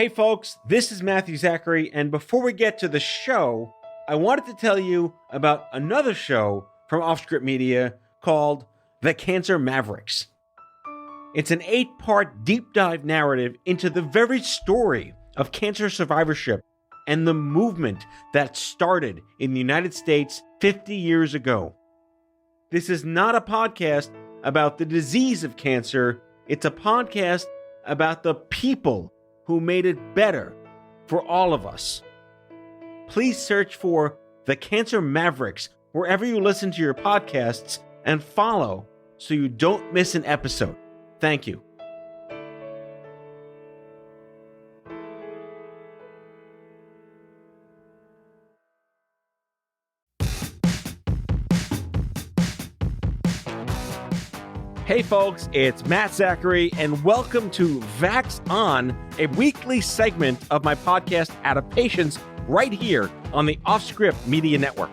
Hey folks, this is Matthew Zachary, and before we get to the show, I wanted to tell you about another show from Offscript Media called The Cancer Mavericks. It's an 8-part deep dive narrative into the very story of cancer survivorship and the movement that started in the United States 50 years ago. This is not a podcast about the disease of cancer, it's a podcast about the people who made it better for all of us. Please search for The Cancer Mavericks wherever you listen to your podcasts and follow so you don't miss an episode. Thank you. Hey folks, it's Matt Zachary, and welcome to Vax On, a weekly segment of my podcast Adaptations right here on the Offscript Media Network.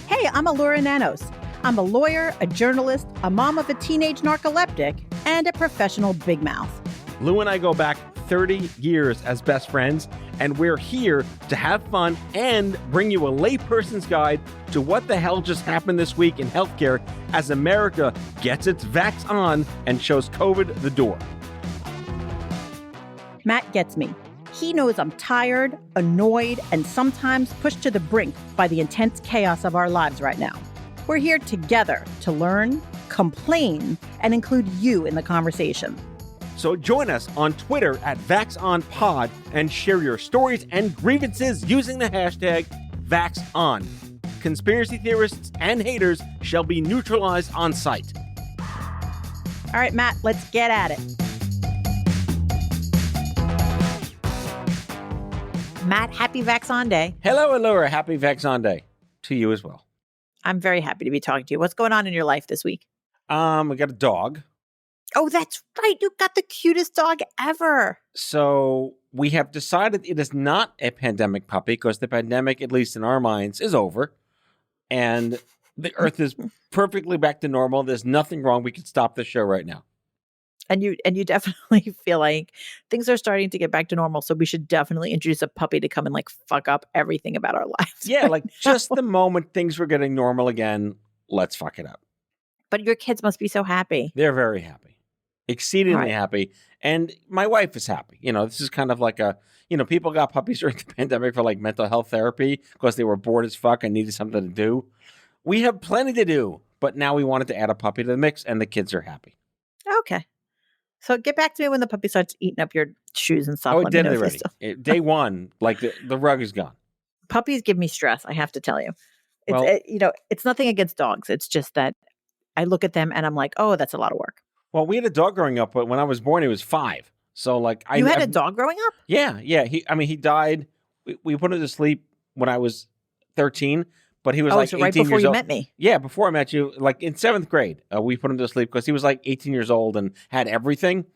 Hey, I'm Allura Nanos. I'm a lawyer, a journalist, a mom of a teenage narcoleptic, and a professional big mouth. Lou and I go back 30 years as best friends, and we're here to have fun and bring you a layperson's guide to what the hell just happened this week in healthcare as America gets its vax on and shows COVID the door. Matt gets me. He knows I'm tired, annoyed, and sometimes pushed to the brink by the intense chaos of our lives right now. We're here together to learn, complain, and include you in the conversation. So join us on Twitter at VaxOnPod and share your stories and grievances using the hashtag VaxOn. Conspiracy theorists and haters shall be neutralized on sight. All right, Matt, let's get at it. Matt, happy Vax On Day. Hello, Allura. Happy Vax On Day to you as well. I'm very happy to be talking to you. What's going on in your life this week? We got a dog. Oh, that's right. You got the cutest dog ever. So we have decided it is not a pandemic puppy because the pandemic, at least in our minds, is over. And the earth is perfectly back to normal. There's nothing wrong. We could stop the show right now. And you definitely feel like things are starting to get back to normal. So we should definitely introduce a puppy to come and like fuck up everything about our lives. Yeah, like just the moment things were getting normal again, let's fuck it up. But your kids must be so happy. They're very happy. Exceedingly happy. And my wife is happy. You know, this is kind of like people got puppies during the pandemic for like mental health therapy because they were bored as fuck and needed something to do. We have plenty to do, but now we wanted to add a puppy to the mix and the kids are happy. Okay. So get back to me when the puppy starts eating up your shoes and stuff. Oh, dead already. Day one, like the rug is gone. Puppies give me stress, I have to tell you. Well, it's nothing against dogs. It's just that I look at them and I'm like, oh, that's a lot of work. Well, we had a dog growing up, but when I was born, he was 5. So like You had a dog growing up? Yeah. He died. We put him to sleep when I was 13, but he was like 18 right before years you old. met me. Yeah, before I met you, like in 7th grade, we put him to sleep because he was like 18 years old and had everything.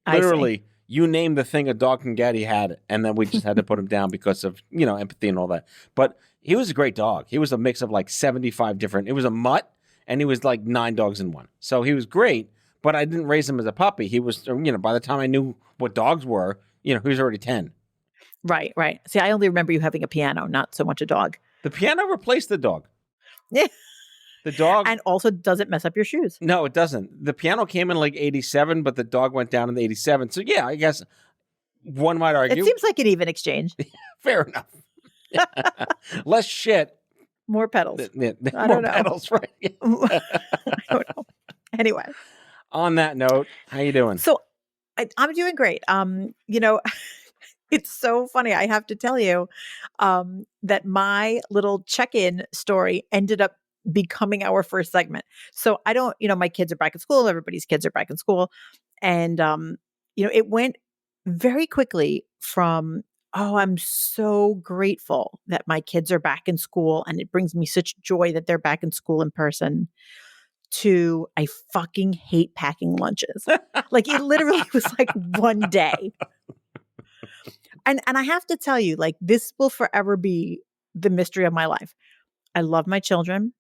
Literally, you name the thing a dog can get, he had it. And then we just had to put him down because of, empathy and all that. But he was a great dog. He was a mix of like 75 different, it was a mutt and he was like 9 dogs in one. So he was great. But I didn't raise him as a puppy. He was, by the time I knew what dogs were, he was already 10. Right. See, I only remember you having a piano, not so much a dog. The piano replaced the dog. Yeah. The dog. And also doesn't mess up your shoes. No, it doesn't. The piano came in like 87, but the dog went down in 87. So yeah, I guess one might argue. It seems like an even exchange. Fair enough. Less shit. More pedals. More know. pedals, right? I don't know. Anyway. On that note, how you doing? So I'm doing great. It's so funny. I have to tell you that my little check-in story ended up becoming our first segment. So I don't, my kids are back in school. Everybody's kids are back in school. And, it went very quickly from, oh, I'm so grateful that my kids are back in school. And it brings me such joy that they're back in school in person, to I fucking hate packing lunches. Like it literally was like one day. And I have to tell you, like this will forever be the mystery of my life. I love my children.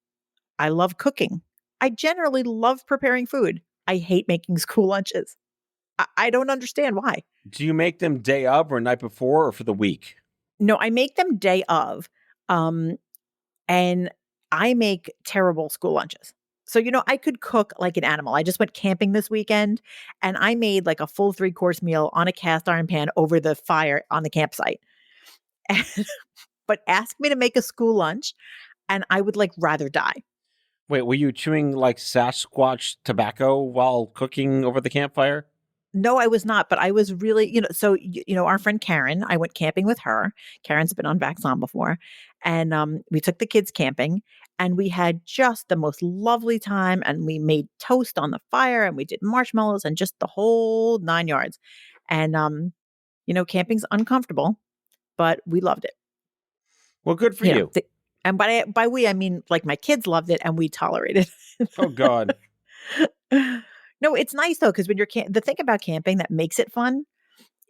I love cooking. I generally love preparing food. I hate making school lunches. I don't understand why. Do you make them day of or night before or for the week? No, I make them day of. Um, and I make terrible school lunches. So, I could cook like an animal. I just went camping this weekend and I made like a full 3-course meal on a cast iron pan over the fire on the campsite. And, but ask me to make a school lunch and I would like rather die. Wait, were you chewing like Sasquatch tobacco while cooking over the campfire? No, I was not, but I was really, so, our friend Karen, I went camping with her. Karen's been on Vaxon before. And we took the kids camping and we had just the most lovely time. And we made toast on the fire and we did marshmallows and just the whole 9 yards. And, camping's uncomfortable, but we loved it. Well, good for you. And by we, I mean, like my kids loved it and we tolerated it. Oh, God. No, it's nice though, because when you're the thing about camping that makes it fun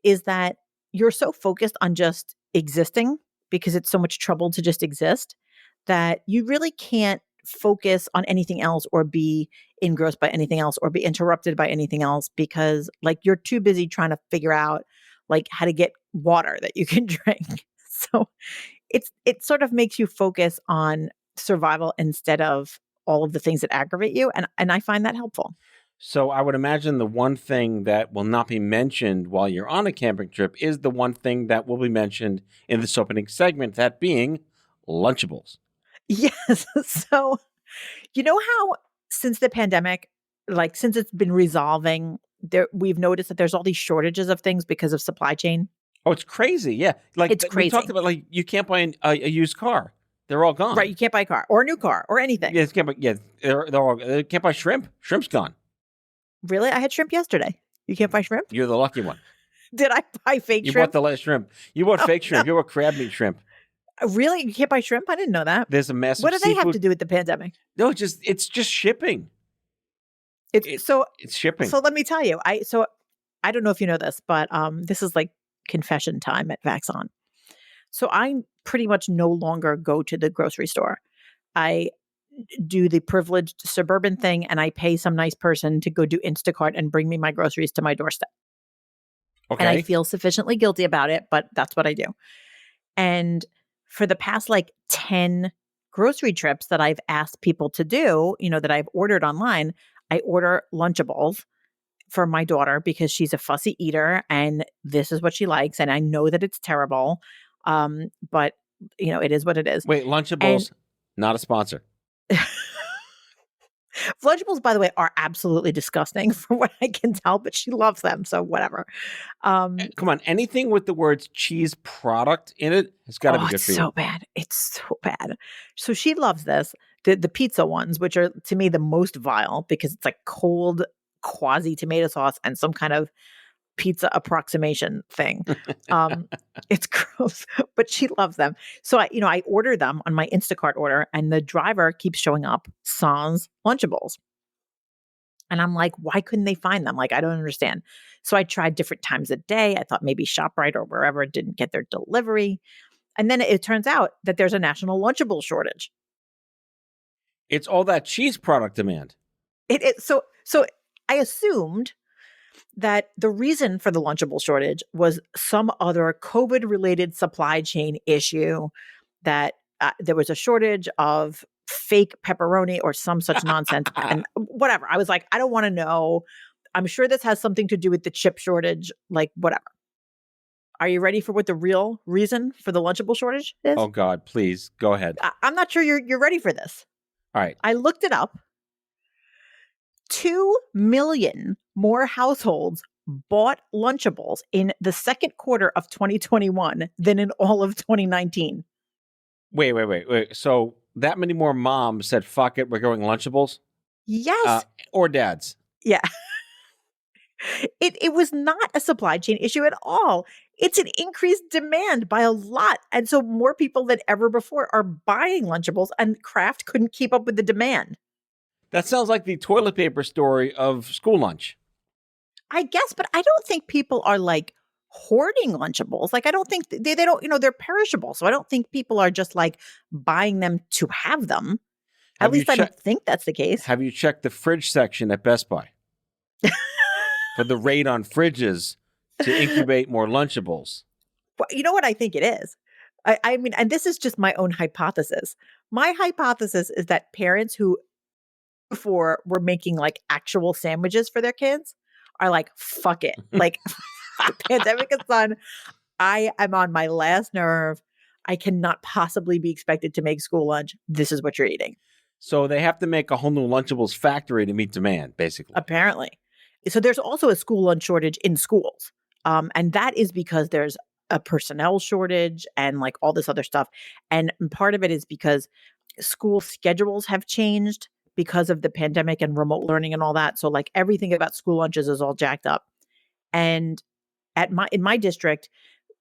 is that you're so focused on just existing because it's so much trouble to just exist that you really can't focus on anything else or be engrossed by anything else or be interrupted by anything else because like you're too busy trying to figure out like how to get water that you can drink. So it sort of makes you focus on survival instead of all of the things that aggravate you. And I find that helpful. So I would imagine the one thing that will not be mentioned while you're on a camping trip is the one thing that will be mentioned in this opening segment, that being Lunchables. Yes. So, how since the pandemic, like since it's been resolving, we've noticed that there's all these shortages of things because of supply chain. Oh, it's crazy. Yeah. Like it's crazy. We talked about like you can't buy a used car. They're all gone. Right. You can't buy a car or a new car or anything. Yeah, they can't buy shrimp. Shrimp's gone. Really? I had shrimp yesterday. You can't buy shrimp? You're the lucky one. Did I buy fake you shrimp? You bought the last shrimp. You bought fake shrimp. You bought crab meat shrimp. Really? You can't buy shrimp? I didn't know that. There's a massive What do they seafood... have to do with the pandemic? No, it's just shipping. It's shipping. So let me tell you. I don't know if you know this, but this is like confession time at Vaxon. So I pretty much no longer go to the grocery store. I do the privileged suburban thing and I pay some nice person to go do Instacart and bring me my groceries to my doorstep. Okay. And I feel sufficiently guilty about it, but that's what I do. And for the past like 10 grocery trips that I've asked people to do, that I've ordered online, I order Lunchables for my daughter because she's a fussy eater and this is what she likes. And I know that it's terrible. But it is what it is. Wait, Lunchables, not a sponsor. Lunchables, by the way, are absolutely disgusting from what I can tell, but she loves them. So whatever. Come on. Anything with the words cheese product in it has got to be good for you. It's so bad. It's so bad. So she loves this. The pizza ones, which are to me the most vile because it's like cold quasi tomato sauce and some kind of pizza approximation thing. It's gross, but she loves them. So I order them on my Instacart order and the driver keeps showing up sans Lunchables. And I'm like, why couldn't they find them? Like, I don't understand. So I tried different times a day. I thought maybe ShopRite or wherever didn't get their delivery. And then it turns out that there's a national Lunchable shortage. It's all that cheese product demand. So I assumed that the reason for the Lunchable shortage was some other COVID-related supply chain issue, that there was a shortage of fake pepperoni or some such nonsense and whatever. I was like, I don't want to know. I'm sure this has something to do with the chip shortage, like whatever. Are you ready for what the real reason for the Lunchable shortage is? Oh God, please go ahead. I'm not sure you're ready for this. All right. I looked it up. 2 million more households bought Lunchables in the second quarter of 2021 than in all of 2019. Wait. So that many more moms said, fuck it, we're going Lunchables? Yes. Or dads. Yeah. It was not a supply chain issue at all. It's an increased demand by a lot. And so more people than ever before are buying Lunchables and Kraft couldn't keep up with the demand. That sounds like the toilet paper story of school lunch. I guess, but I don't think people are like hoarding Lunchables. Like, I don't think they don't, they're perishable. So I don't think people are just like buying them to have them. At least I don't think that's the case. Have you checked the fridge section at Best Buy? for the raid on fridges to incubate more Lunchables. Well, you know what I think it is? I mean, and this is just my own hypothesis. My hypothesis is that parents who before were making like actual sandwiches for their kids are like, fuck it. Like the pandemic is done. I am on my last nerve. I cannot possibly be expected to make school lunch. This is what you're eating. So they have to make a whole new Lunchables factory to meet demand, basically. Apparently. So there's also a school lunch shortage in schools. And that is because there's a personnel shortage and like all this other stuff. And part of it is because school schedules have changed because of the pandemic and remote learning and all that. So like everything about school lunches is all jacked up. And in my district,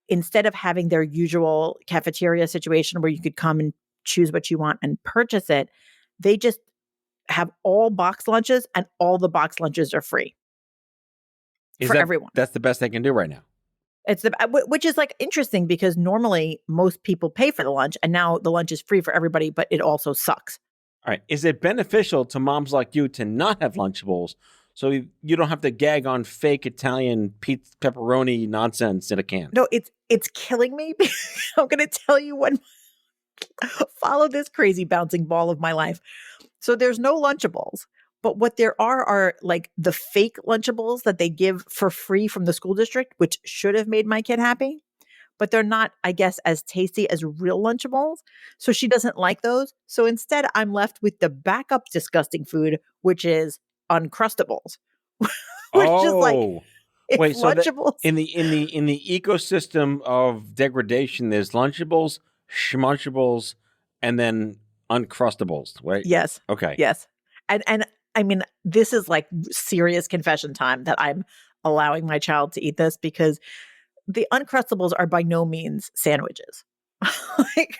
instead of having their usual cafeteria situation where you could come and choose what you want and purchase it, they just have all box lunches and all the box lunches are free for everyone. That's the best they can do right now. It's which is like interesting because normally most people pay for the lunch and now the lunch is free for everybody, but it also sucks. All right. Is it beneficial to moms like you to not have Lunchables so you don't have to gag on fake Italian pizza pepperoni nonsense in a can? No, it's killing me. I'm going to tell you what. Follow this crazy bouncing ball of my life. So there's no Lunchables, but what there are like the fake Lunchables that they give for free from the school district, which should have made my kid happy, but they're not, I guess, as tasty as real Lunchables. So she doesn't like those. So instead, I'm left with the backup disgusting food, which is Uncrustables, which is like wait. So Lunchables. in the ecosystem of degradation, there's Lunchables, Schmunchables, and then Uncrustables, right? Yes. Okay. Yes. And I mean, this is like serious confession time that I'm allowing my child to eat this because the Uncrustables are by no means sandwiches. Like,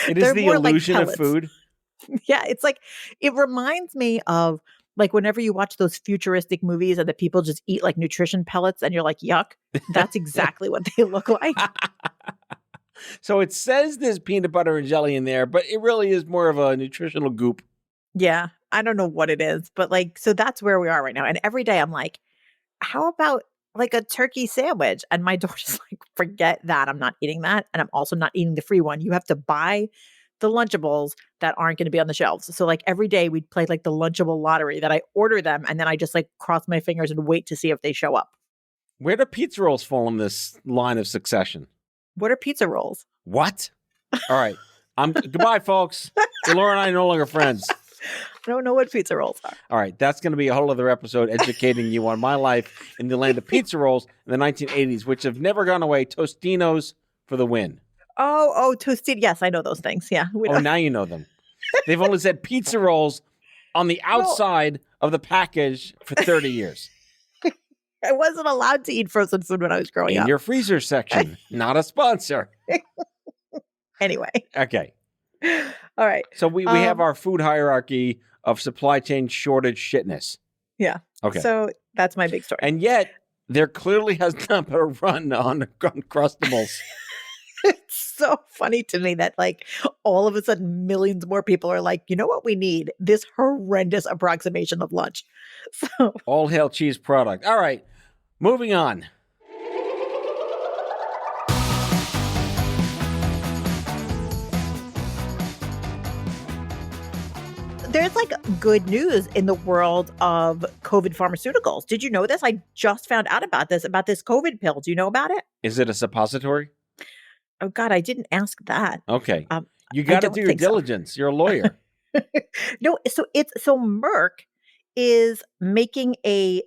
it is the illusion of food. Yeah. It's like, it reminds me of like whenever you watch those futuristic movies and the people just eat like nutrition pellets and you're like, yuck, that's exactly what they look like. So it says there's peanut butter and jelly in there, but it really is more of a nutritional goop. Yeah. I don't know what it is, but like, so that's where we are right now. And every day I'm like, how about like a turkey sandwich? And my daughter's like, forget that. I'm not eating that. And I'm also not eating the free one. You have to buy the Lunchables that aren't going to be on the shelves. So like every day we'd play like the Lunchable lottery that I order them. And then I just like cross my fingers and wait to see if they show up. Where do pizza rolls fall in this line of succession? What are pizza rolls? What? All right. Goodbye, folks. Laura and I are no longer friends. I don't know what pizza rolls are. All right. That's going to be a whole other episode educating you on my life in the land of pizza rolls in the 1980s, which have never gone away. Tostinos for the win. Oh, Tostino. Yes, I know those things. Yeah. Now you know them. They've only said pizza rolls on the outside of the package for 30 years. I wasn't allowed to eat frozen food when I was growing up. In your freezer section. Not a sponsor. Anyway. Okay. All right. So we have our food hierarchy of supply chain shortage shitness. Yeah. Okay. So that's my big story. And yet, there clearly has not been a run on Uncrustables. It's so funny to me that like all of a sudden millions more people are like, you know what we need? This horrendous approximation of lunch. So all hail cheese product. All right. Moving on. there's like good news in the world of COVID pharmaceuticals. Did you know this? I just found out about this COVID pill. Do you know about it? Is it a suppository? Oh God, I didn't ask that. Okay. You got to do your diligence. You're a lawyer. No, so Merck is making a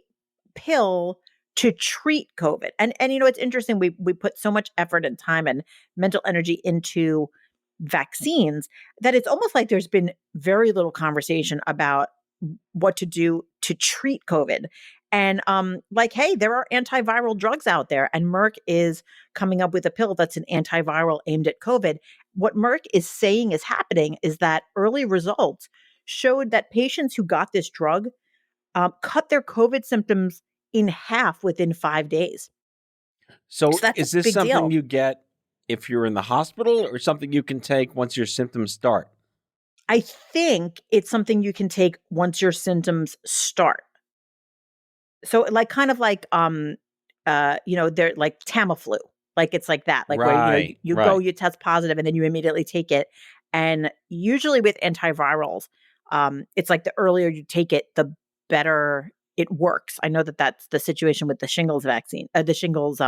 pill to treat COVID. And you know, it's interesting. We put so much effort and time and mental energy into vaccines that it's almost like there's been very little conversation about what to do to treat COVID. And like, hey, there are antiviral drugs out there, and Merck is coming up with a pill that's an antiviral aimed at COVID. What Merck is saying is happening is that early results showed that patients who got this drug cut their COVID symptoms in half within 5 days. So that's is this something you get if you're in the hospital, or something you can take once your symptoms start? I think it's something you can take once your symptoms start. So like kind of like they're like Tamiflu. Like it's like that. Like where Right, you go, right. you test positive, and then you immediately take it. And usually with antivirals, it's like the earlier you take it, the better it works. I know that that's the situation with the shingles vaccine, the shingles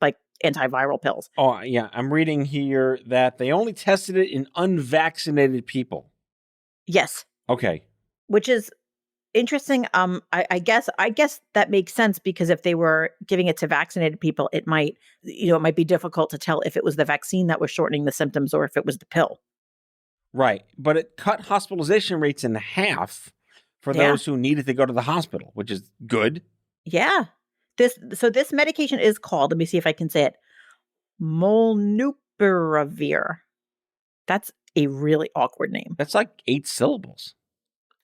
like antiviral pills. Oh, yeah. I'm reading here that they only tested it in unvaccinated people. Yes, Okay. which is interesting. I guess that makes sense because if they were giving it to vaccinated people, it might be difficult to tell if it was the vaccine that was shortening the symptoms or if it was the pill. Right. But it cut hospitalization rates in half for Yeah. those who needed to go to the hospital, which is good. Yeah. This medication is called, let me see if I can say it, Molnupiravir. That's a really awkward name. That's like 8 syllables.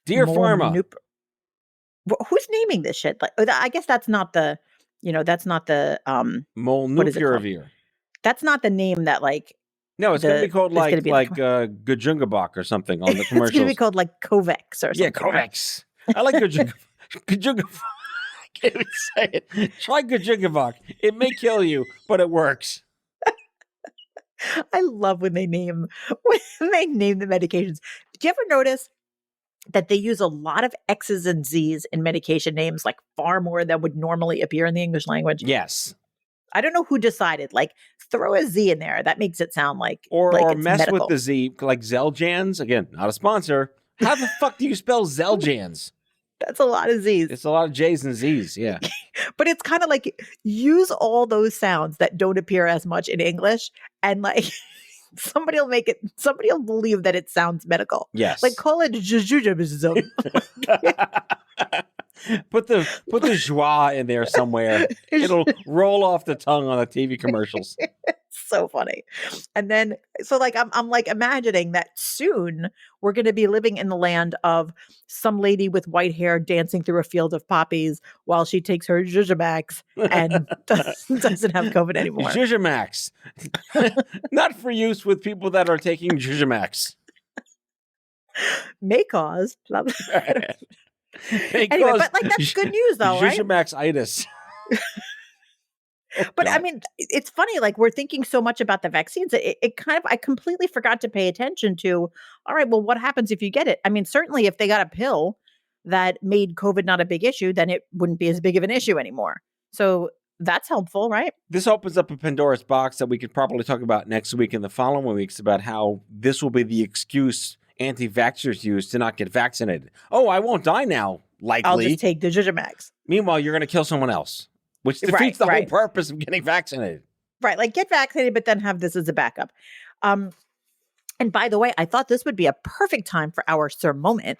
Dear Pharma. Who's naming this shit? Like, I guess that's not the, that's not the what is it called? Molnupiravir. That's not the name that like No, it's going to be called it's gonna like be in the Gajungabach or something on the it's going to be commercials. called like Kovacs or something. Yeah, right? Kovacs. I like Gajungabach. I can't even say it. Try Gajungabach. It may kill you, but it works. I love when they name the medications. Do you ever notice that they use a lot of X's and Z's in medication names, like far more than would normally appear in the English language? Yes. I don't know who decided, like, throw a Z in there. That makes it sound like Or it's mess medical. with the Z, like Zeljans. Again, not a sponsor. How the fuck do you spell Zeljans? That's a lot of Z's. It's a lot of J's and Z's, yeah. But it's kind of like use all those sounds that don't appear as much in English, and like somebody will believe that it sounds medical. Yes. Like call it jujubism. Put the joie in there somewhere. It'll roll off the tongue on the TV commercials. So funny. And then so like I'm like imagining that soon we're going to be living in the land of some lady with white hair dancing through a field of poppies while she takes her Zujamax and doesn't have COVID anymore. Zujamax. Not for use with people that are taking Zujamax. May cause. Anyway, but like that's good news though, right? Zujamax-itis. But I mean, it's funny, like we're thinking so much about the vaccines. It kind of, I completely forgot to pay attention to, all right, well, what happens if you get it? I mean, certainly if they got a pill that made COVID not a big issue, then it wouldn't be as big of an issue anymore. So that's helpful, right? This opens up a Pandora's box that we could probably talk about next week and the following weeks about how this will be the excuse anti-vaxxers use to not get vaccinated. Oh, I won't die now, likely. I'll just take the Zujamax. Meanwhile, you're going to kill someone else, which defeats the whole purpose of getting vaccinated. Right, like get vaccinated, but then have this as a backup. And by the way, I thought this would be a perfect time for our Sir Moment,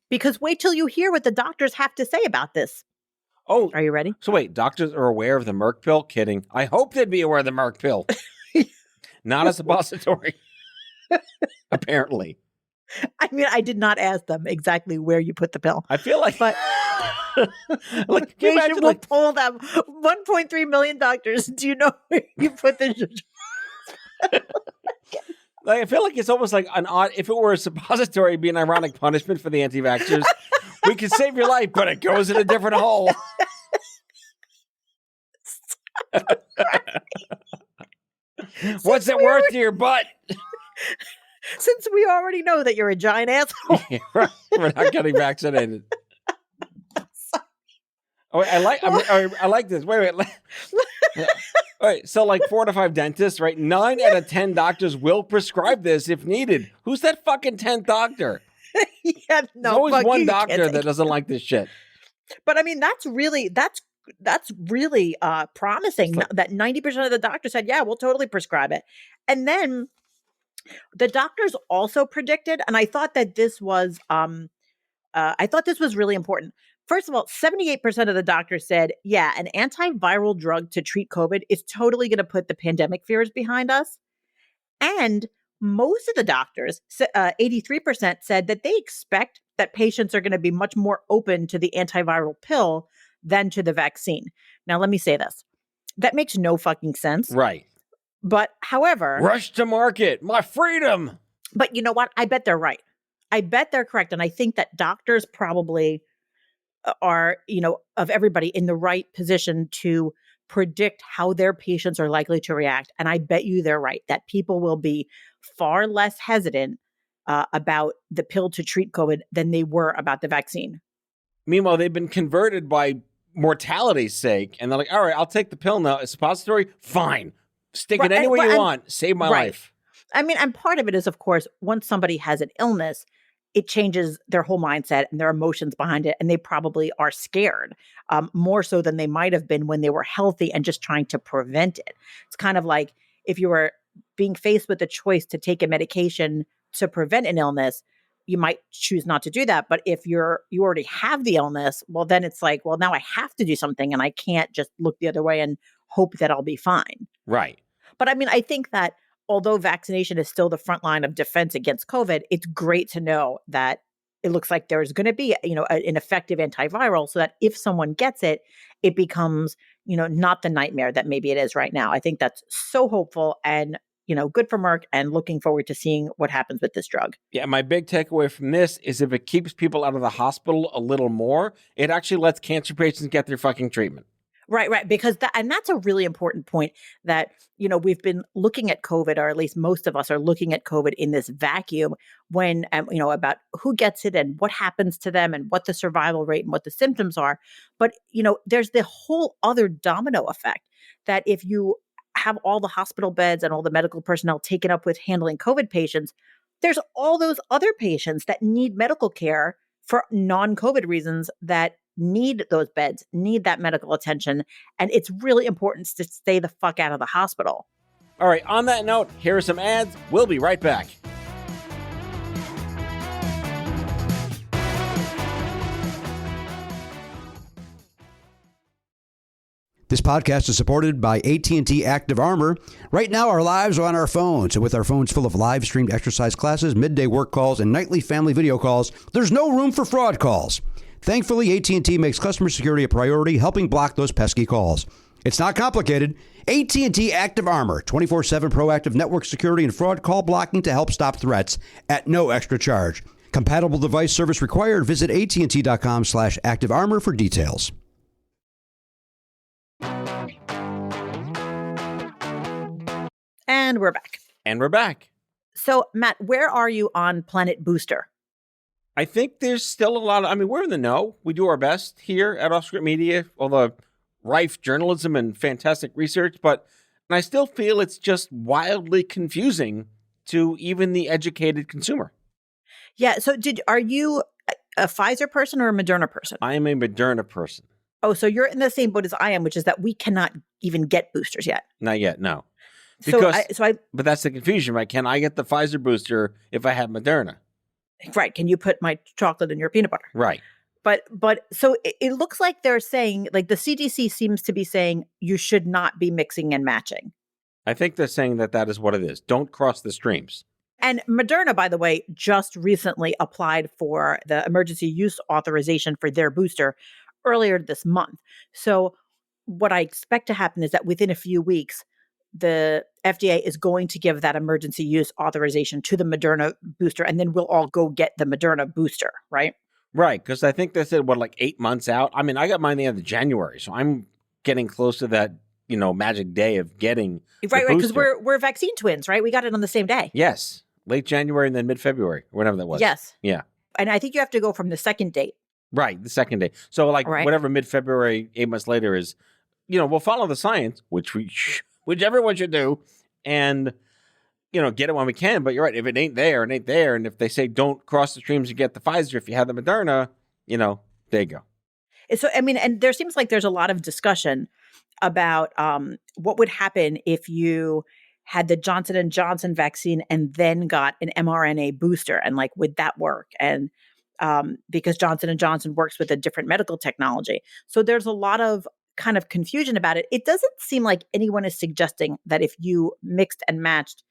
because wait till you hear what the doctors have to say about this. Oh, are you ready? So wait, doctors are aware of the Merck pill? Kidding. I hope they'd be aware of the Merck pill. Not a suppository. Apparently. I mean, I did not ask them exactly where you put the pill. I feel like, but like, can you imagine, will pull them 1.3 million doctors. Do you know where you put the? Like, I feel like it's almost like an odd. If it were a suppository, it'd be an ironic punishment for the anti-vaxxers. We can save your life, but it goes in a different hole. What's it worth to your butt? Since we already know that you're a giant asshole. Yeah, right. We're not getting vaccinated. Oh, wait, I like this. Wait. All right, so like 4 to 5 dentists, right? 9 out of 10 doctors will prescribe this if needed. Who's that fucking 10th doctor? Yeah, no, there's always one doctor that doesn't like this shit. But I mean, that's really promising that 90% of the doctors said, yeah, we'll totally prescribe it. And then the doctors also predicted, and I thought that this was really important. First of all, 78% of the doctors said, yeah, an antiviral drug to treat COVID is totally going to put the pandemic fears behind us. And most of the doctors, 83%, said that they expect that patients are going to be much more open to the antiviral pill than to the vaccine. Now, let me say this. That makes no fucking sense. Right. But however, rush to market, my freedom. But you know what? I bet they're right. I bet they're correct. And I think that doctors probably are, of everybody in the right position to predict how their patients are likely to react. And I bet you they're right, that people will be far less hesitant about the pill to treat COVID than they were about the vaccine. Meanwhile, they've been converted by mortality's sake. And they're like, all right, I'll take the pill now. A suppository? Fine. Stick it anywhere you want. Save my life. I mean, and part of it is, of course, once somebody has an illness, it changes their whole mindset and their emotions behind it. And they probably are scared more so than they might have been when they were healthy and just trying to prevent it. It's kind of like if you were being faced with the choice to take a medication to prevent an illness, you might choose not to do that. But if you already have the illness, well, then it's like, well, now I have to do something and I can't just look the other way and hope that I'll be fine. Right. But I mean, I think that although vaccination is still the front line of defense against COVID, it's great to know that it looks like there's going to be, an effective antiviral so that if someone gets it, it becomes, not the nightmare that maybe it is right now. I think that's so hopeful and, good for Merck, and looking forward to seeing what happens with this drug. Yeah, my big takeaway from this is if it keeps people out of the hospital a little more, it actually lets cancer patients get their fucking treatment. Right. Because that's a really important point that, we've been looking at COVID, or at least most of us are looking at COVID in this vacuum when, about who gets it and what happens to them and what the survival rate and what the symptoms are. But, there's the whole other domino effect that if you have all the hospital beds and all the medical personnel taken up with handling COVID patients, there's all those other patients that need medical care for non-COVID reasons that need those beds, need that medical attention. And it's really important to stay the fuck out of the hospital. All right, on that note, here are some ads. We'll be right back. This podcast is supported by AT&T Active Armor. Right now, our lives are on our phones, and with our phones full of live-streamed exercise classes, midday work calls, and nightly family video calls, there's no room for fraud calls. Thankfully, AT&T makes customer security a priority, helping block those pesky calls. It's not complicated. AT&T Active Armor, 24/7 proactive network security and fraud call blocking to help stop threats at no extra charge. Compatible device service required. Visit AT&T.com/activearmor for details. And we're back. So, Matt, where are you on Planet Booster? I think there's still a lot of, we're in the know. We do our best here at Off Script Media, all the rife journalism and fantastic research, but I still feel it's just wildly confusing to even the educated consumer. Yeah. So are you a Pfizer person or a Moderna person? I am a Moderna person. Oh, so you're in the same boat as I am, which is that we cannot even get boosters yet. Not yet, no. Because, but that's the confusion, right? Can I get the Pfizer booster if I have Moderna? Right. Can you put my chocolate in your peanut butter? Right. But so it looks like they're saying, like the CDC seems to be saying you should not be mixing and matching. I think they're saying that is what it is. Don't cross the streams. And Moderna, by the way, just recently applied for the emergency use authorization for their booster earlier this month. So what I expect to happen is that within a few weeks, the FDA is going to give that emergency use authorization to the Moderna booster, and then we'll all go get the Moderna booster, right? Right, because I think they said, 8 months out? I got mine the end of January, so I'm getting close to that, magic day of getting Right, because we're vaccine twins, right? We got it on the same day. Yes, late January and then mid-February, whatever that was. Yes. Yeah. And I think you have to go from the second date. Right, the second day. So, whatever mid-February, 8 months later is, we'll follow the science, which everyone should do, and, get it when we can. But you're right. If it ain't there, it ain't there. And if they say don't cross the streams and get the Pfizer if you have the Moderna, there you go. So, and there seems like there's a lot of discussion about what would happen if you had the Johnson & Johnson vaccine and then got an mRNA booster, and would that work? And because Johnson & Johnson works with a different medical technology. So there's a lot of kind of confusion about it. It doesn't seem like anyone is suggesting that if you mixed and matched,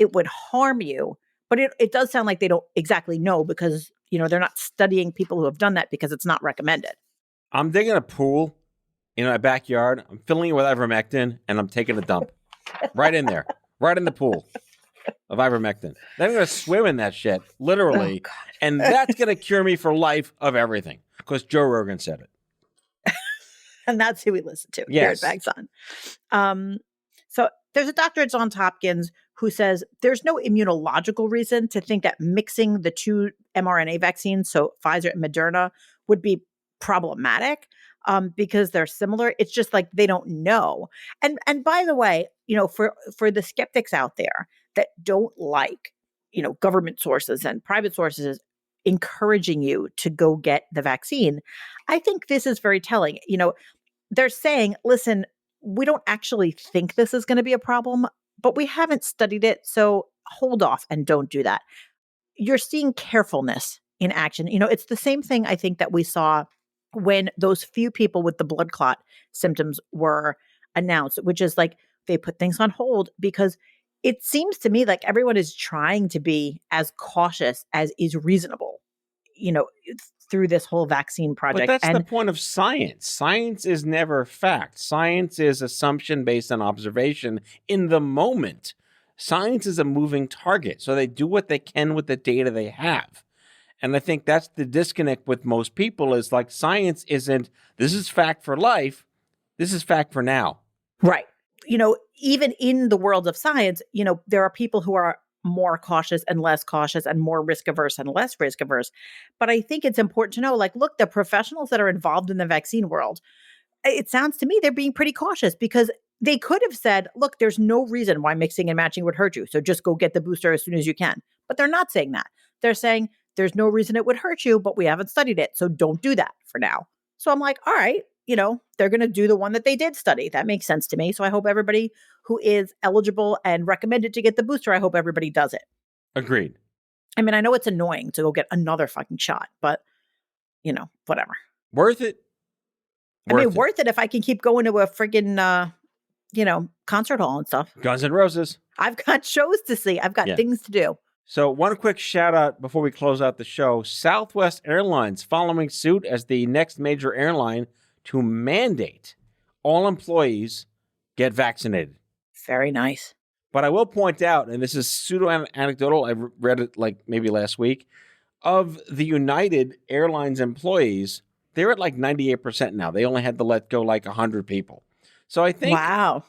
it would harm you. But it does sound like they don't exactly know because, they're not studying people who have done that because it's not recommended. I'm digging a pool in my backyard. I'm filling it with ivermectin and I'm taking a dump right in there, right in the pool of ivermectin. Then I'm going to swim in that shit, literally. Oh, and that's going to cure me for life of everything. Because Joe Rogan said it. And that's who we listen to Yes. here at Vaxon. So there's a doctor at Johns Hopkins who says there's no immunological reason to think that mixing the two mRNA vaccines, so Pfizer and Moderna, would be problematic because they're similar. It's just like they don't know. And by the way, for the skeptics out there that don't like, government sources and private sources encouraging you to go get the vaccine, I think this is very telling. They're saying, listen, we don't actually think this is going to be a problem, but we haven't studied it. So hold off and don't do that. You're seeing carefulness in action. It's the same thing I think that we saw when those few people with the blood clot symptoms were announced, which is like they put things on hold because it seems to me like everyone is trying to be as cautious as is reasonable, through this whole vaccine project. But that's the point of science. Science is never fact. Science is assumption based on observation in the moment. Science is a moving target, so they do what they can with the data they have. And I think that's the disconnect with most people is like science isn't, this is fact for life, this is fact for now. Right. Even in the world of science, there are people who are more cautious and less cautious and more risk averse and less risk averse. But I think it's important to know, look, the professionals that are involved in the vaccine world, it sounds to me they're being pretty cautious because they could have said, look, there's no reason why mixing and matching would hurt you. So just go get the booster as soon as you can. But they're not saying that. They're saying there's no reason it would hurt you, but we haven't studied it. So don't do that for now. So I'm like, all right, they're going to do the one that they did study. That makes sense to me. So I hope everybody who is eligible and recommended to get the booster, I hope everybody does it. Agreed. I mean, I know it's annoying to go get another fucking shot, but, whatever. Worth it. Worth it if I can keep going to a friggin', concert hall and stuff. Guns N' Roses. I've got shows to see. I've got things to do. So one quick shout out before we close out the show. Southwest Airlines following suit as the next major airline to mandate all employees get vaccinated. Very nice. But I will point out, and this is pseudo-anecdotal, I read it maybe last week, of the United Airlines employees, they're at 98% now. They only had to let go 100 people. So I think wow,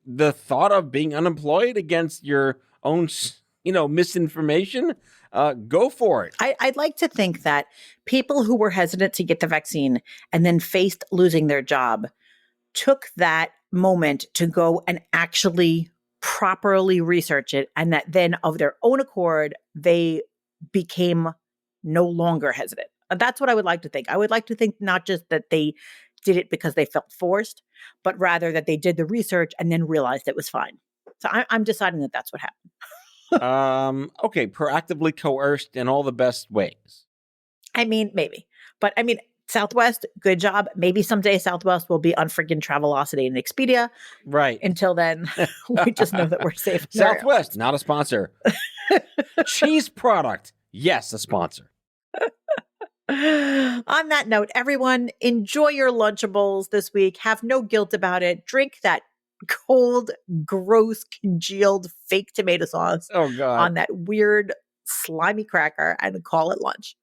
the thought of being unemployed against your own misinformation, go for it. I'd like to think that people who were hesitant to get the vaccine and then faced losing their job took that moment to go and actually properly research it, and that then of their own accord, they became no longer hesitant. That's what I would like to think. I would like to think not just that they did it because they felt forced, but rather that they did the research and then realized it was fine. So I'm deciding that that's what happened. Okay, proactively coerced in all the best ways. I mean, maybe. But I mean, Southwest, good job. Maybe someday Southwest will be on friggin' Travelocity and Expedia. Right. Until then, we just know that we're safe. Southwest, not a sponsor. Cheese product, yes, a sponsor. On that note, everyone, enjoy your Lunchables this week. Have no guilt about it. Drink that cold, gross, congealed fake tomato sauce on that weird, slimy cracker and call it lunch.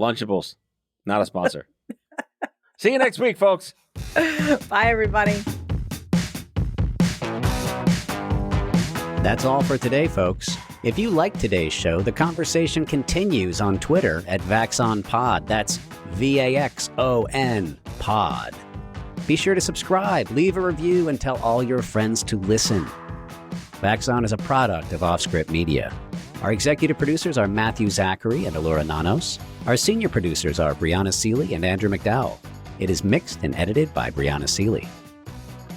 Lunchables, not a sponsor. See you next week, folks. Bye, everybody. That's all for today, folks. If you like today's show, the conversation continues on Twitter at VaxonPod. That's VAXON Pod. Be sure to subscribe, leave a review, and tell all your friends to listen. Vaxon is a product of Offscript Media. Our executive producers are Matthew Zachary and Alora Nanos. Our senior producers are Brianna Seeley and Andrew McDowell. It is mixed and edited by Brianna Seeley.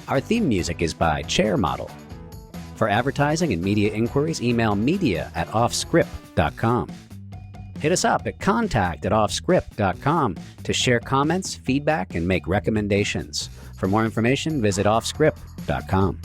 Our theme music is by Chair Model. For advertising and media inquiries, email media@offscript.com. Hit us up at contact@offscript.com to share comments, feedback, and make recommendations. For more information, visit offscript.com.